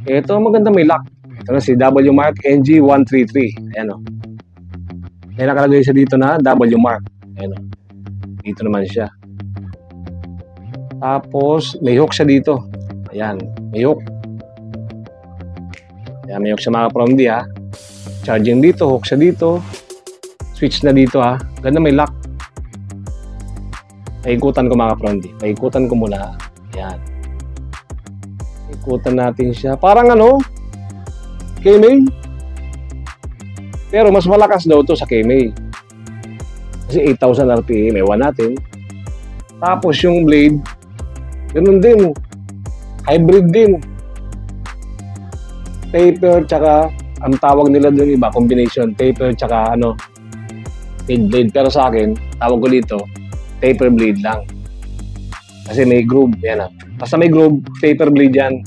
Ito, maganda may lock. Ito na si W Mark NG133. Ayan o. May nakalagay siya dito na W Mark. Ayan o. Dito naman siya. Tapos, may hook siya dito. Ayan, may hook. Ayan, may hook siya mga Promdi ha. Charging dito, hook siya dito. Switch na dito ha. Ganda may lock. Paikutan ko mga Promdi. Paikutan ko muna. Ayan. Ikutan natin siya. Parang ano, KMA. Pero mas malakas daw to sa KMA. Kasi 8,000 RPM. Ewan natin. Tapos yung blade, ganun din. Hybrid din. Taper tsaka, ang tawag nila doon iba, combination. Taper tsaka ano, blade. Pero sa akin, tawag ko dito, taper blade lang. Kasi may groove. Yan ah. Basta may groove, taper blade yan.